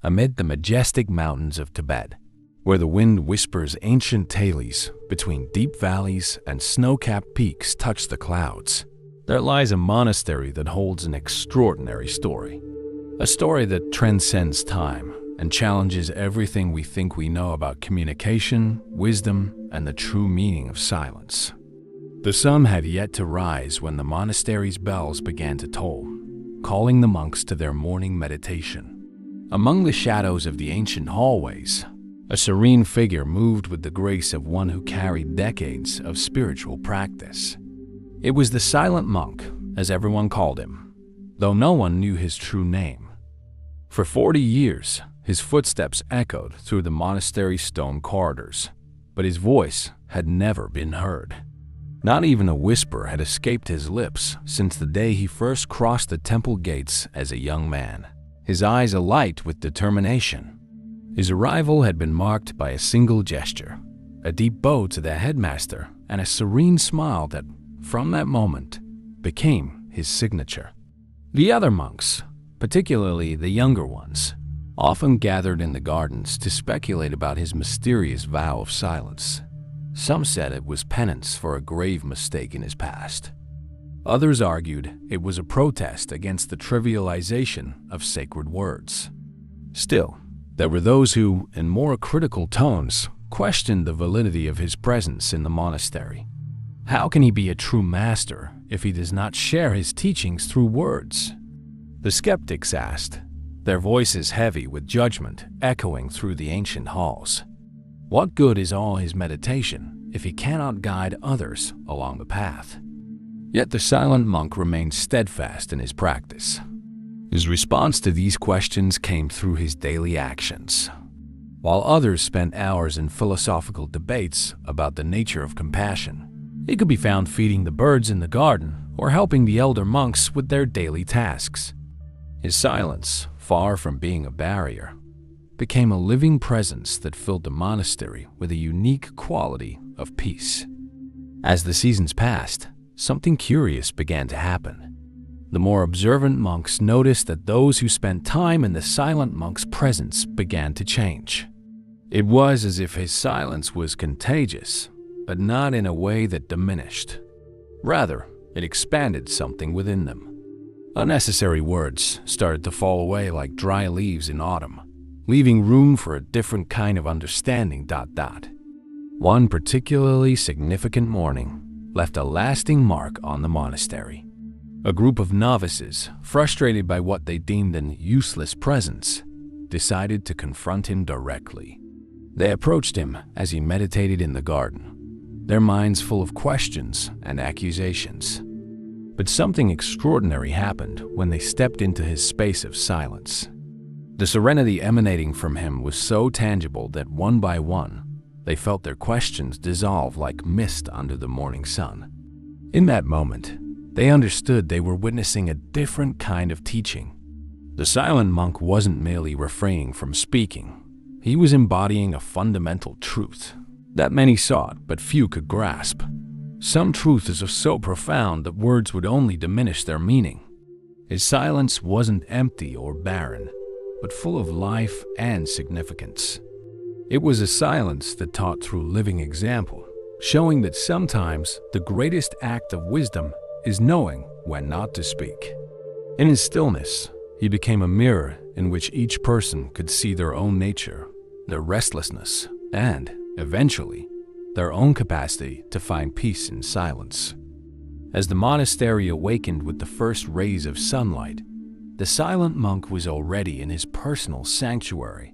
amid the majestic mountains of Tibet, where the wind whispers ancient tales between deep valleys and snow-capped peaks touch the clouds. There lies a monastery that holds an extraordinary story. A story that transcends time and challenges everything we think we know about communication, wisdom, and the true meaning of silence. The sun had yet to rise when the monastery's bells began to toll, calling the monks to their morning meditation. Among the shadows of the ancient hallways, a serene figure moved with the grace of one who carried decades of spiritual practice. It was the silent monk, as everyone called him, though no one knew his true name. For 40 years, his footsteps echoed through the monastery's stone corridors, but his voice had never been heard. Not even a whisper had escaped his lips since the day he first crossed the temple gates as a young man, his eyes alight with determination. His arrival had been marked by a single gesture, a deep bow to the headmaster, and a serene smile that, from that moment, became his signature. The other monks, particularly the younger ones, often gathered in the gardens to speculate about his mysterious vow of silence. Some said it was penance for a grave mistake in his past. Others argued it was a protest against the trivialization of sacred words. Still, there were those who, in more critical tones, questioned the validity of his presence in the monastery. How can he be a true master if he does not share his teachings through words? The skeptics asked, their voices heavy with judgment echoing through the ancient halls. What good is all his meditation if he cannot guide others along the path? Yet the silent monk remained steadfast in his practice. His response to these questions came through his daily actions. While others spent hours in philosophical debates about the nature of compassion, he could be found feeding the birds in the garden or helping the elder monks with their daily tasks. His silence, far from being a barrier, became a living presence that filled the monastery with a unique quality of peace. As the seasons passed, something curious began to happen. The more observant monks noticed that those who spent time in the silent monk's presence began to change. It was as if his silence was contagious, but not in a way that diminished. Rather, it expanded something within them. Unnecessary words started to fall away like dry leaves in autumn, leaving room for a different kind of understanding. One particularly significant morning left a lasting mark on the monastery. A group of novices, frustrated by what they deemed an useless presence, decided to confront him directly. They approached him as he meditated in the garden, their minds full of questions and accusations. But something extraordinary happened when they stepped into his space of silence. The serenity emanating from him was so tangible that one by one, they felt their questions dissolve like mist under the morning sun. In that moment, they understood they were witnessing a different kind of teaching. The silent monk wasn't merely refraining from speaking. He was embodying a fundamental truth that many sought but few could grasp. Some truth is so profound that words would only diminish their meaning. His silence wasn't empty or barren, but full of life and significance. It was a silence that taught through living example, showing that sometimes the greatest act of wisdom is knowing when not to speak. In his stillness, he became a mirror in which each person could see their own nature, their restlessness, and, eventually, their own capacity to find peace in silence. As the monastery awakened with the first rays of sunlight, the silent monk was already in his personal sanctuary,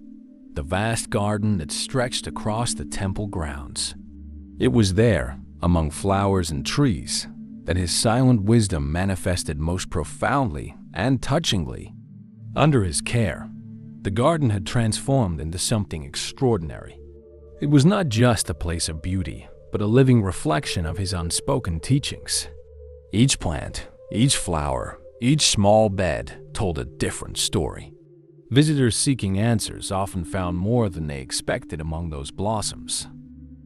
the vast garden that stretched across the temple grounds. It was there, among flowers and trees, that his silent wisdom manifested most profoundly and touchingly. Under his care, the garden had transformed into something extraordinary. It was not just a place of beauty, but a living reflection of his unspoken teachings. Each plant, each flower, each small bed told a different story. Visitors seeking answers often found more than they expected among those blossoms.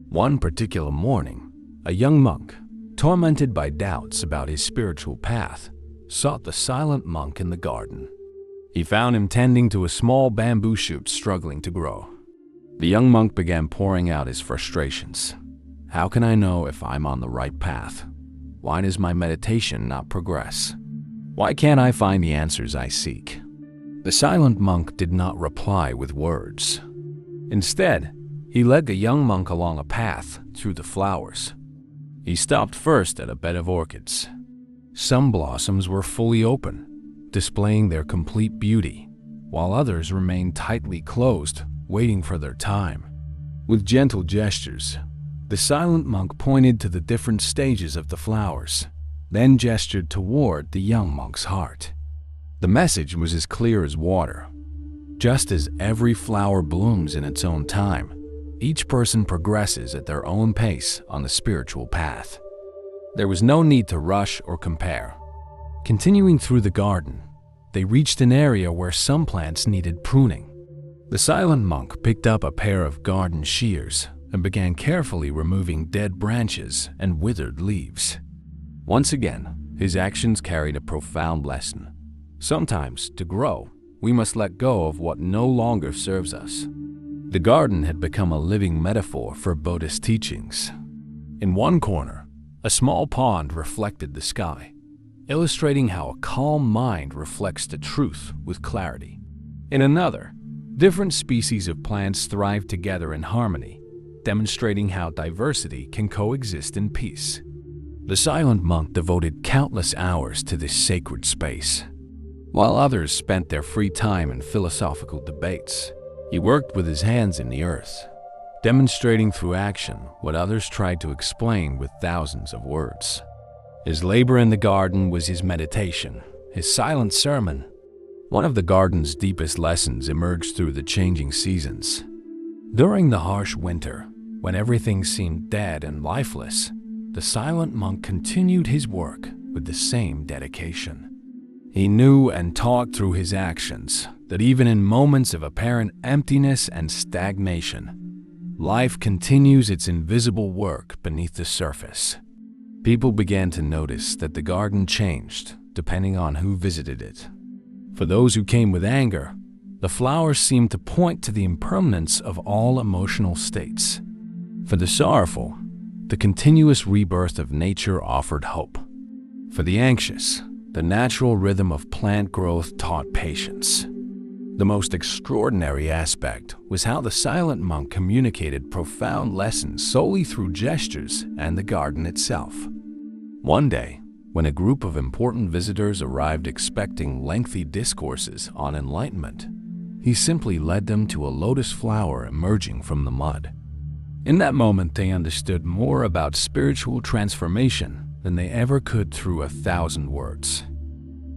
One particular morning, a young monk, tormented by doubts about his spiritual path, sought the silent monk in the garden. He found him tending to a small bamboo shoot struggling to grow. The young monk began pouring out his frustrations. How can I know if I'm on the right path? Why does my meditation not progress? Why can't I find the answers I seek? The silent monk did not reply with words. Instead, he led the young monk along a path through the flowers. He stopped first at a bed of orchids. Some blossoms were fully open, displaying their complete beauty, while others remained tightly closed, waiting for their time. With gentle gestures, the silent monk pointed to the different stages of the flowers, then gestured toward the young monk's heart. The message was as clear as water. Just as every flower blooms in its own time, each person progresses at their own pace on the spiritual path. There was no need to rush or compare. Continuing through the garden, they reached an area where some plants needed pruning. The silent monk picked up a pair of garden shears and began carefully removing dead branches and withered leaves. Once again, his actions carried a profound lesson. Sometimes, to grow, we must let go of what no longer serves us. The garden had become a living metaphor for Buddhist teachings. In one corner, a small pond reflected the sky, illustrating how a calm mind reflects the truth with clarity. In another, different species of plants thrive together in harmony, demonstrating how diversity can coexist in peace. The silent monk devoted countless hours to this sacred space. While others spent their free time in philosophical debates, he worked with his hands in the earth, demonstrating through action what others tried to explain with thousands of words. His labor in the garden was his meditation, his silent sermon. One of the garden's deepest lessons emerged through the changing seasons. During the harsh winter, when everything seemed dead and lifeless, the silent monk continued his work with the same dedication. He knew and taught through his actions that even in moments of apparent emptiness and stagnation, life continues its invisible work beneath the surface. People began to notice that the garden changed depending on who visited it. For those who came with anger, the flowers seemed to point to the impermanence of all emotional states. For the sorrowful, the continuous rebirth of nature offered hope. For the anxious, the natural rhythm of plant growth taught patience. The most extraordinary aspect was how the silent monk communicated profound lessons solely through gestures and the garden itself. One day, when a group of important visitors arrived expecting lengthy discourses on enlightenment, he simply led them to a lotus flower emerging from the mud. In that moment, they understood more about spiritual transformation than they ever could through 1,000 words.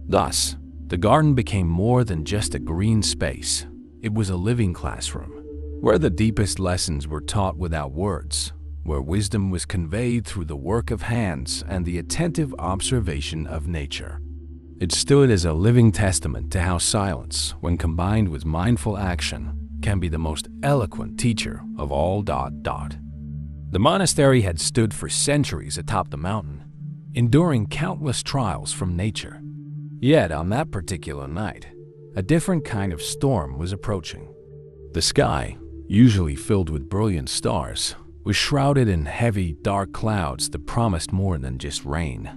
Thus, the garden became more than just a green space. It was a living classroom, where the deepest lessons were taught without words, where wisdom was conveyed through the work of hands and the attentive observation of nature. It stood as a living testament to how silence, when combined with mindful action, can be the most eloquent teacher of all. The monastery had stood for centuries atop the mountain, enduring countless trials from nature. Yet on that particular night, a different kind of storm was approaching. The sky, usually filled with brilliant stars, was shrouded in heavy, dark clouds that promised more than just rain.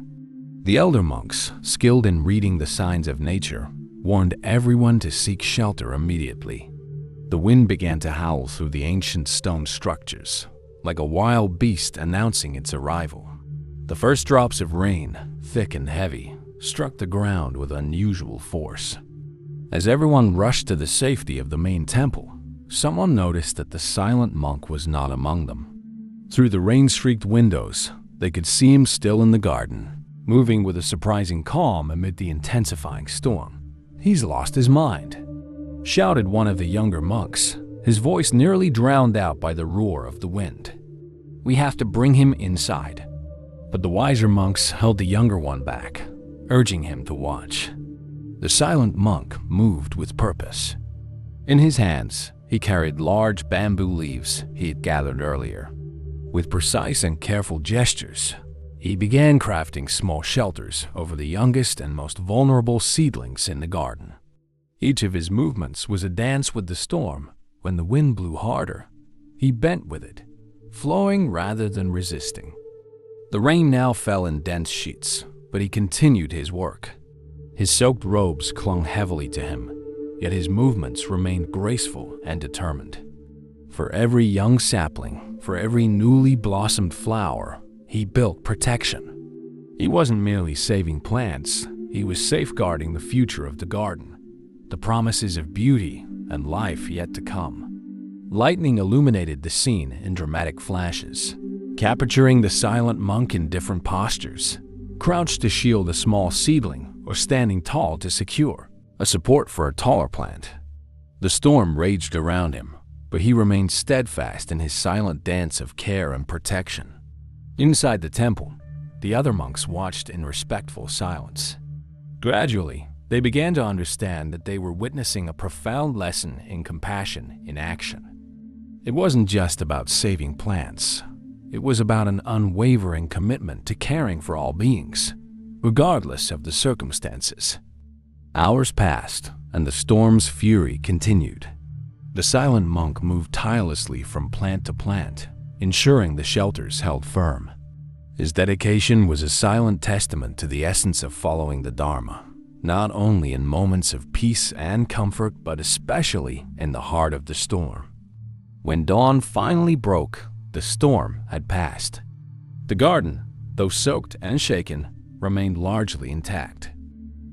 The elder monks, skilled in reading the signs of nature, warned everyone to seek shelter immediately. The wind began to howl through the ancient stone structures, like a wild beast announcing its arrival. The first drops of rain, thick and heavy, struck the ground with unusual force. As everyone rushed to the safety of the main temple, someone noticed that the silent monk was not among them. Through the rain-streaked windows, they could see him still in the garden, moving with a surprising calm amid the intensifying storm. "He's lost his mind," shouted one of the younger monks, his voice nearly drowned out by the roar of the wind. "We have to bring him inside." But the wiser monks held the younger one back, urging him to watch. The silent monk moved with purpose. In his hands, he carried large bamboo leaves he had gathered earlier. With precise and careful gestures, he began crafting small shelters over the youngest and most vulnerable seedlings in the garden. Each of his movements was a dance with the storm. When the wind blew harder, he bent with it, flowing rather than resisting. The rain now fell in dense sheets, but he continued his work. His soaked robes clung heavily to him, yet his movements remained graceful and determined. For every young sapling, for every newly blossomed flower, he built protection. He wasn't merely saving plants, he was safeguarding the future of the garden, the promises of beauty and life yet to come. Lightning illuminated the scene in dramatic flashes, capturing the silent monk in different postures, crouched to shield a small seedling or standing tall to secure a support for a taller plant. The storm raged around him, but he remained steadfast in his silent dance of care and protection. Inside the temple, the other monks watched in respectful silence. Gradually, they began to understand that they were witnessing a profound lesson in compassion in action. It wasn't just about saving plants. It was about an unwavering commitment to caring for all beings, regardless of the circumstances. Hours passed, and the storm's fury continued. The silent monk moved tirelessly from plant to plant, ensuring the shelters held firm. His dedication was a silent testament to the essence of following the Dharma, not only in moments of peace and comfort, but especially in the heart of the storm. When dawn finally broke, the storm had passed. The garden, though soaked and shaken, remained largely intact.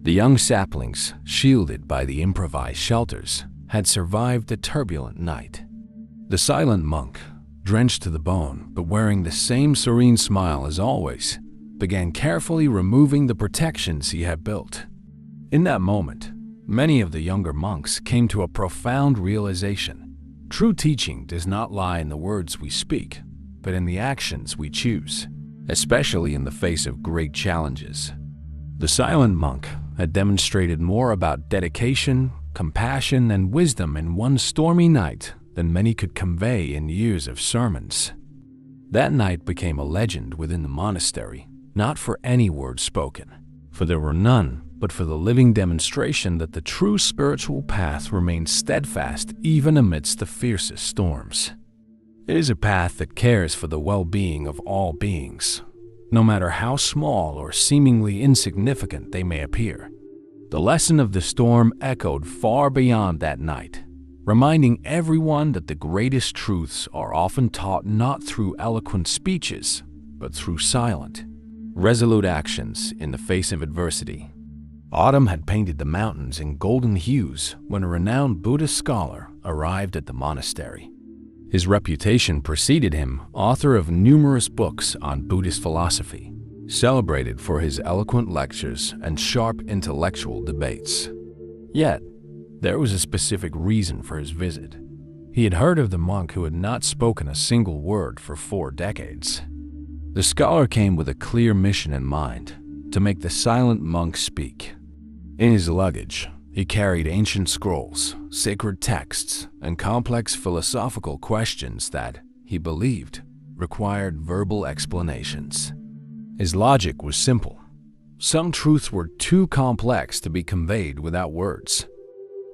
The young saplings, shielded by the improvised shelters, had survived the turbulent night. The silent monk, drenched to the bone but wearing the same serene smile as always, began carefully removing the protections he had built. In that moment, many of the younger monks came to a profound realization. True teaching does not lie in the words we speak, but in the actions we choose, especially in the face of great challenges. The silent monk had demonstrated more about dedication, compassion, and wisdom in one stormy night than many could convey in years of sermons. That night became a legend within the monastery, not for any words spoken, for there were none, but for the living demonstration that the true spiritual path remains steadfast even amidst the fiercest storms. It is a path that cares for the well-being of all beings, no matter how small or seemingly insignificant they may appear. The lesson of the storm echoed far beyond that night, reminding everyone that the greatest truths are often taught not through eloquent speeches, but through silent, resolute actions in the face of adversity. Autumn had painted the mountains in golden hues when a renowned Buddhist scholar arrived at the monastery. His reputation preceded him, author of numerous books on Buddhist philosophy, celebrated for his eloquent lectures and sharp intellectual debates. Yet, there was a specific reason for his visit. He had heard of the monk who had not spoken a single word for 4 decades. The scholar came with a clear mission in mind, to make the silent monk speak. In his luggage, he carried ancient scrolls, sacred texts, and complex philosophical questions that, he believed, required verbal explanations. His logic was simple. Some truths were too complex to be conveyed without words.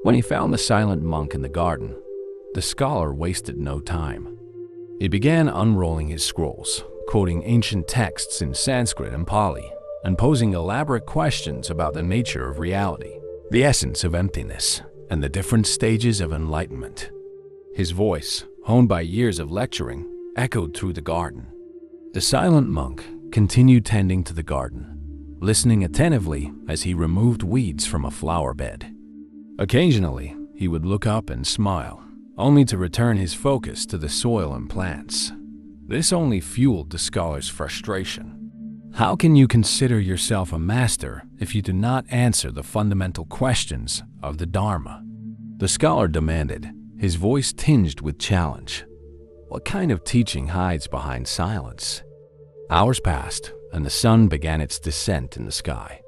When he found the silent monk in the garden, the scholar wasted no time. He began unrolling his scrolls, quoting ancient texts in Sanskrit and Pali, and posing elaborate questions about the nature of reality, the essence of emptiness, and the different stages of enlightenment. His voice, honed by years of lecturing, echoed through the garden. The silent monk continued tending to the garden, listening attentively as he removed weeds from a flower bed. Occasionally, he would look up and smile, only to return his focus to the soil and plants. This only fueled the scholar's frustration. How can you consider yourself a master if you do not answer the fundamental questions of the Dharma? The scholar demanded, his voice tinged with challenge. What kind of teaching hides behind silence? Hours passed, and the sun began its descent in the sky.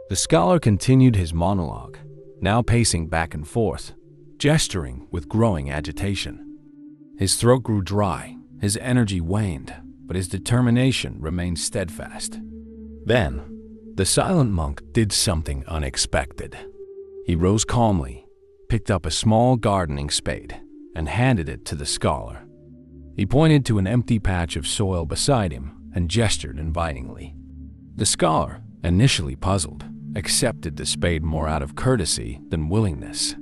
The scholar continued his monologue, now pacing back and forth, gesturing with growing agitation. His throat grew dry, his energy waned, but his determination remained steadfast. Then, the silent monk did something unexpected. He rose calmly, picked up a small gardening spade and handed it to the scholar. He pointed to an empty patch of soil beside him and gestured invitingly. The scholar, initially puzzled, accepted the spade more out of courtesy than willingness.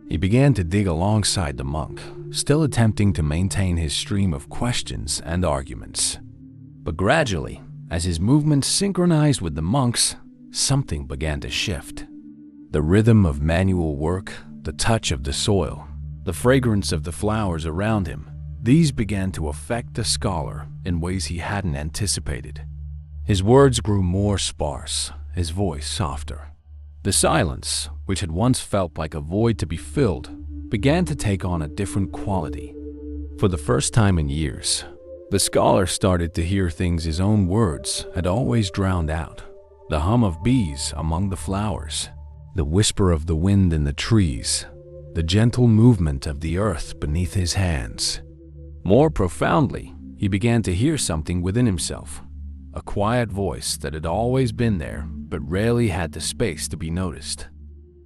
He began to dig alongside the monk, still attempting to maintain his stream of questions and arguments. But gradually, as his movements synchronized with the monk's, something began to shift. The rhythm of manual work, the touch of the soil, the fragrance of the flowers around him, these began to affect the scholar in ways he hadn't anticipated. His words grew more sparse, his voice softer. The silence, which had once felt like a void to be filled, began to take on a different quality. For the first time in years, the scholar started to hear things his own words had always drowned out. The hum of bees among the flowers, the whisper of the wind in the trees, the gentle movement of the earth beneath his hands. More profoundly, he began to hear something within himself, a quiet voice that had always been there but rarely had the space to be noticed.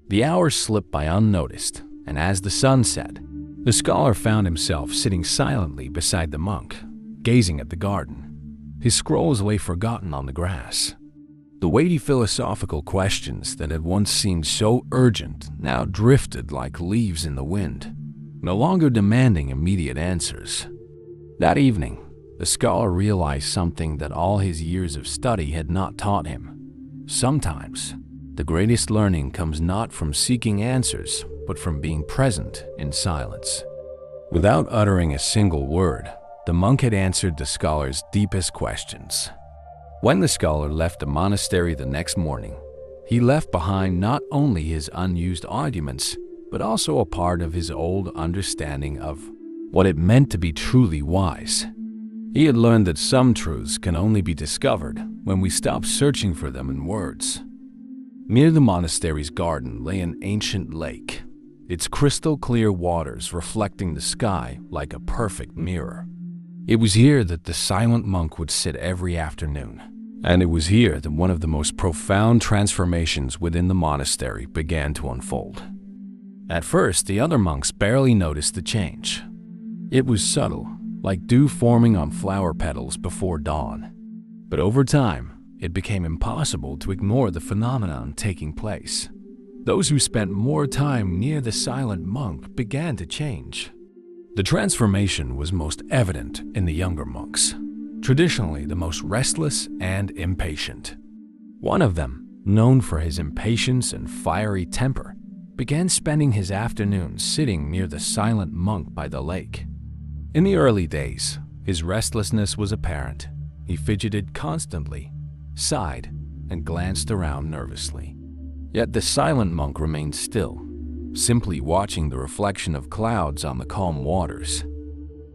The hours slipped by unnoticed, and as the sun set, the scholar found himself sitting silently beside the monk, gazing at the garden. His scrolls lay forgotten on the grass. The weighty philosophical questions that had once seemed so urgent now drifted like leaves in the wind, no longer demanding immediate answers. That evening, the scholar realized something that all his years of study had not taught him. Sometimes, the greatest learning comes not from seeking answers, but from being present in silence. Without uttering a single word, the monk had answered the scholar's deepest questions. When the scholar left the monastery the next morning, he left behind not only his unused arguments, but also a part of his old understanding of what it meant to be truly wise. He had learned that some truths can only be discovered when we stop searching for them in words. Near the monastery's garden lay an ancient lake, its crystal-clear waters reflecting the sky like a perfect mirror. It was here that the silent monk would sit every afternoon, and it was here that one of the most profound transformations within the monastery began to unfold. At first, the other monks barely noticed the change. It was subtle, like dew forming on flower petals before dawn. But over time, it became impossible to ignore the phenomenon taking place. Those who spent more time near the silent monk began to change. The transformation was most evident in the younger monks, traditionally the most restless and impatient. One of them, known for his impatience and fiery temper, began spending his afternoons sitting near the silent monk by the lake. In the early days, his restlessness was apparent. He fidgeted constantly, sighed, and glanced around nervously. Yet the silent monk remained still, simply watching the reflection of clouds on the calm waters.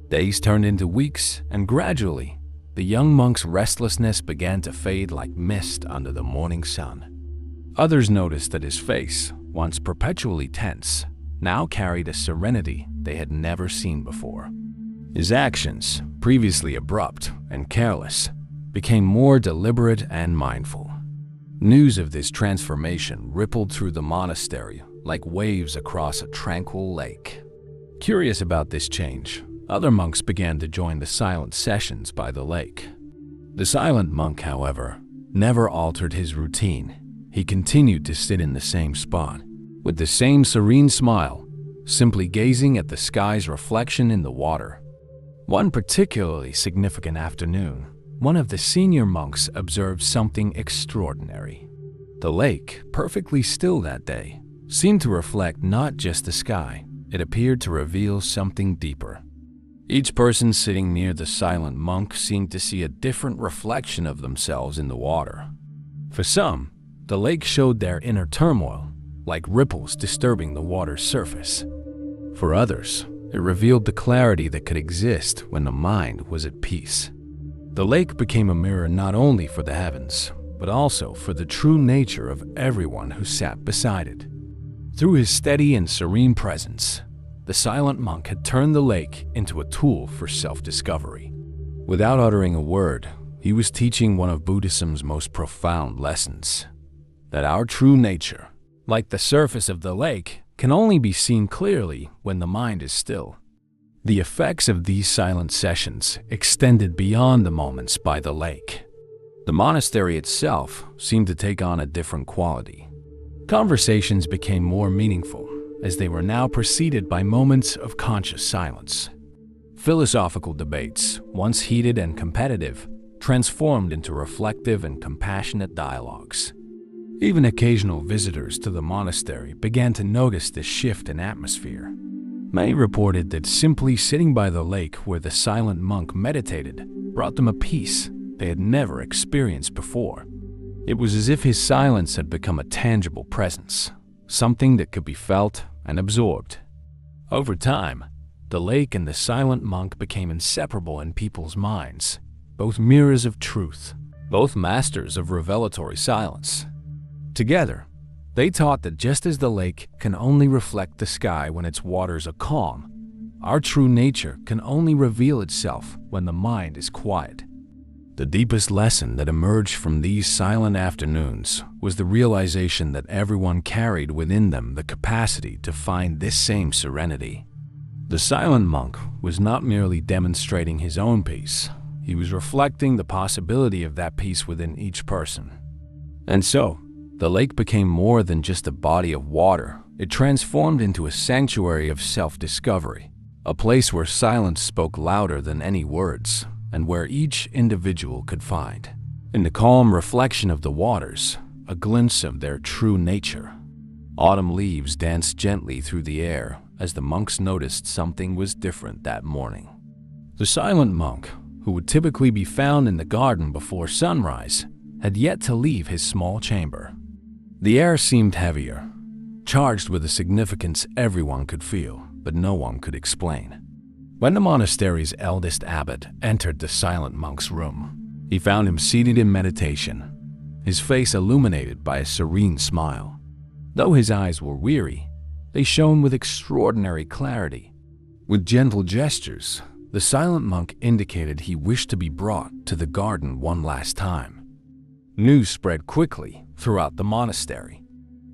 Days turned into weeks, and gradually, the young monk's restlessness began to fade like mist under the morning sun. Others noticed that his face, once perpetually tense, now carried a serenity they had never seen before. His actions, previously abrupt and careless, became more deliberate and mindful. News of this transformation rippled through the monastery like waves across a tranquil lake. Curious about this change, other monks began to join the silent sessions by the lake. The silent monk, however, never altered his routine. He continued to sit in the same spot, with the same serene smile, simply gazing at the sky's reflection in the water. One particularly significant afternoon, one of the senior monks observed something extraordinary. The lake, perfectly still that day, seemed to reflect not just the sky, it appeared to reveal something deeper. Each person sitting near the silent monk seemed to see a different reflection of themselves in the water. For some, the lake showed their inner turmoil, like ripples disturbing the water's surface. For others, it revealed the clarity that could exist when the mind was at peace. The lake became a mirror not only for the heavens, but also for the true nature of everyone who sat beside it. Through his steady and serene presence, the silent monk had turned the lake into a tool for self-discovery. Without uttering a word, he was teaching one of Buddhism's most profound lessons: that our true nature, like the surface of the lake, can only be seen clearly when the mind is still. The effects of these silent sessions extended beyond the moments by the lake. The monastery itself seemed to take on a different quality. Conversations became more meaningful, as they were now preceded by moments of conscious silence. Philosophical debates, once heated and competitive, transformed into reflective and compassionate dialogues. Even occasional visitors to the monastery began to notice this shift in atmosphere. Many reported that simply sitting by the lake where the silent monk meditated brought them a peace they had never experienced before. It was as if his silence had become a tangible presence, something that could be felt and absorbed. Over time, the lake and the silent monk became inseparable in people's minds, both mirrors of truth, both masters of revelatory silence. Together, they taught that just as the lake can only reflect the sky when its waters are calm, our true nature can only reveal itself when the mind is quiet. The deepest lesson that emerged from these silent afternoons was the realization that everyone carried within them the capacity to find this same serenity. The silent monk was not merely demonstrating his own peace, he was reflecting the possibility of that peace within each person. And so, the lake became more than just a body of water. It transformed into a sanctuary of self-discovery, a place where silence spoke louder than any words, and where each individual could find, in the calm reflection of the waters, a glimpse of their true nature. Autumn leaves danced gently through the air as the monks noticed something was different that morning. The silent monk, who would typically be found in the garden before sunrise, had yet to leave his small chamber. The air seemed heavier, charged with a significance everyone could feel, but no one could explain. When the monastery's eldest abbot entered the silent monk's room, he found him seated in meditation, his face illuminated by a serene smile. Though his eyes were weary, they shone with extraordinary clarity. With gentle gestures, the silent monk indicated he wished to be brought to the garden one last time. News spread quickly throughout the monastery.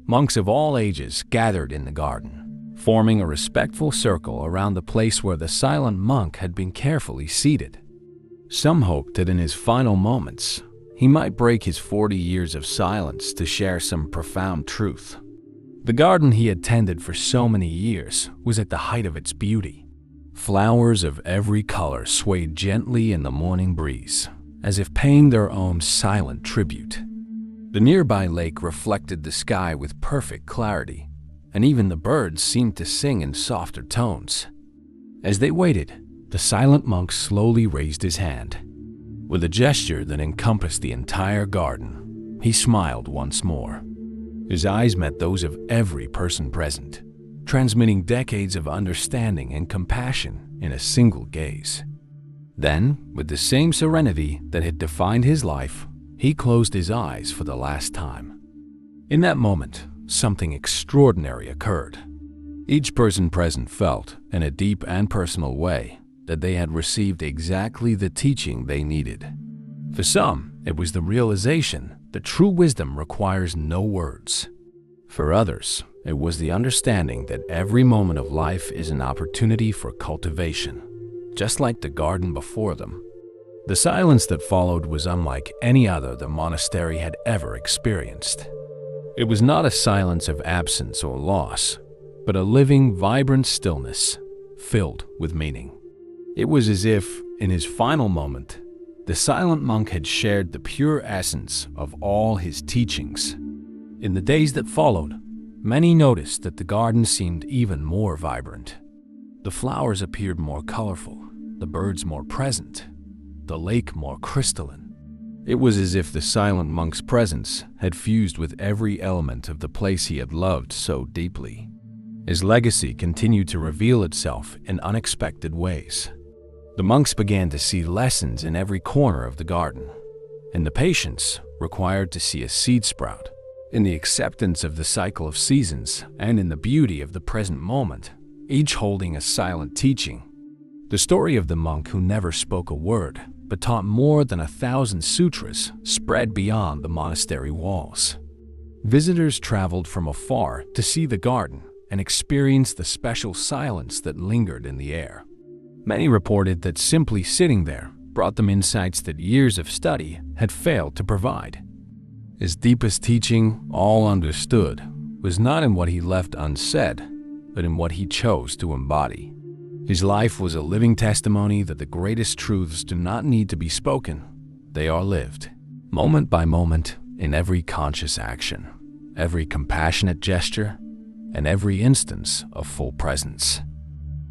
Monks of all ages gathered in the garden, forming a respectful circle around the place where the silent monk had been carefully seated. Some hoped that in his final moments, he might break his 40 years of silence to share some profound truth. The garden he had tended for so many years was at the height of its beauty. Flowers of every color swayed gently in the morning breeze, as if paying their own silent tribute. The nearby lake reflected the sky with perfect clarity, and even the birds seemed to sing in softer tones. As they waited, the silent monk slowly raised his hand. With a gesture that encompassed the entire garden, he smiled once more. His eyes met those of every person present, transmitting decades of understanding and compassion in a single gaze. Then, with the same serenity that had defined his life, he closed his eyes for the last time. In that moment, something extraordinary occurred. Each person present felt, in a deep and personal way, that they had received exactly the teaching they needed. For some, it was the realization that true wisdom requires no words. For others, it was the understanding that every moment of life is an opportunity for cultivation, just like the garden before them. The silence that followed was unlike any other the monastery had ever experienced. It was not a silence of absence or loss, but a living, vibrant stillness, filled with meaning. It was as if, in his final moment, the silent monk had shared the pure essence of all his teachings. In the days that followed, many noticed that the garden seemed even more vibrant. The flowers appeared more colorful, the birds more present, the lake more crystalline. It was as if the silent monk's presence had fused with every element of the place he had loved so deeply. His legacy continued to reveal itself in unexpected ways. The monks began to see lessons in every corner of the garden, in the patience required to see a seed sprout, in the acceptance of the cycle of seasons, and in the beauty of the present moment, each holding a silent teaching. The story of the monk who never spoke a word, but taught more than 1,000 sutras, spread beyond the monastery walls. Visitors traveled from afar to see the garden, and experienced the special silence that lingered in the air. Many reported that simply sitting there brought them insights that years of study had failed to provide. His deepest teaching, all understood, was not in what he left unsaid, but in what he chose to embody. His life was a living testimony that the greatest truths do not need to be spoken, they are lived, moment by moment, in every conscious action, every compassionate gesture, and every instance of full presence.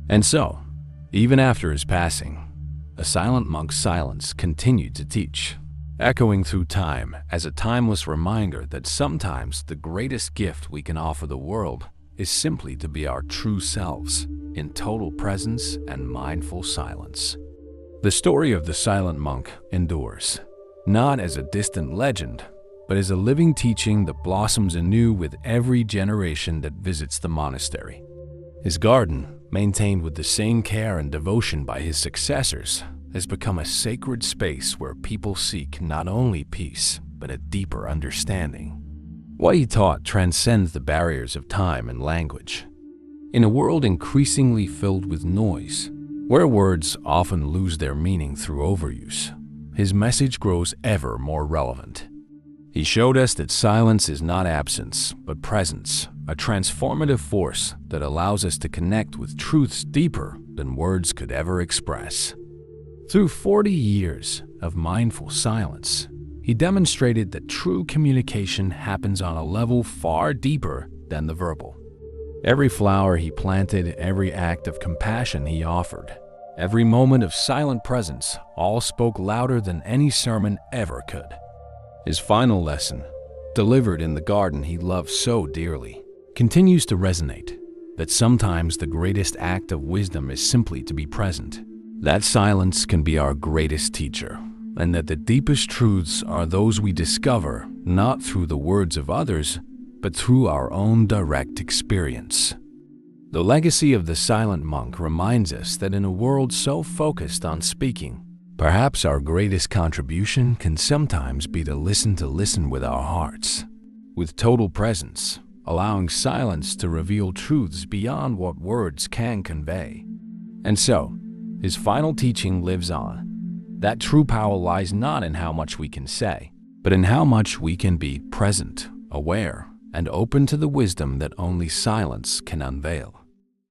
And so, even after his passing, a silent monk's silence continued to teach, echoing through time as a timeless reminder that sometimes the greatest gift we can offer the world is simply to be our true selves, in total presence and mindful silence. The story of the silent monk endures, not as a distant legend, but as a living teaching that blossoms anew with every generation that visits the monastery. His garden, maintained with the same care and devotion by his successors, has become a sacred space where people seek not only peace, but a deeper understanding. What he taught transcends the barriers of time and language. In a world increasingly filled with noise, where words often lose their meaning through overuse, his message grows ever more relevant. He showed us that silence is not absence, but presence, a transformative force that allows us to connect with truths deeper than words could ever express. Through 40 years of mindful silence, he demonstrated that true communication happens on a level far deeper than the verbal. Every flower he planted, every act of compassion he offered, every moment of silent presence, all spoke louder than any sermon ever could. His final lesson, delivered in the garden he loved so dearly, continues to resonate, that sometimes the greatest act of wisdom is simply to be present. That silence can be our greatest teacher, and that the deepest truths are those we discover not through the words of others, but through our own direct experience. The legacy of the silent monk reminds us that in a world so focused on speaking, perhaps our greatest contribution can sometimes be to listen with our hearts, with total presence, allowing silence to reveal truths beyond what words can convey. And so, his final teaching lives on. That true power lies not in how much we can say, but in how much we can be present, aware, and open to the wisdom that only silence can unveil.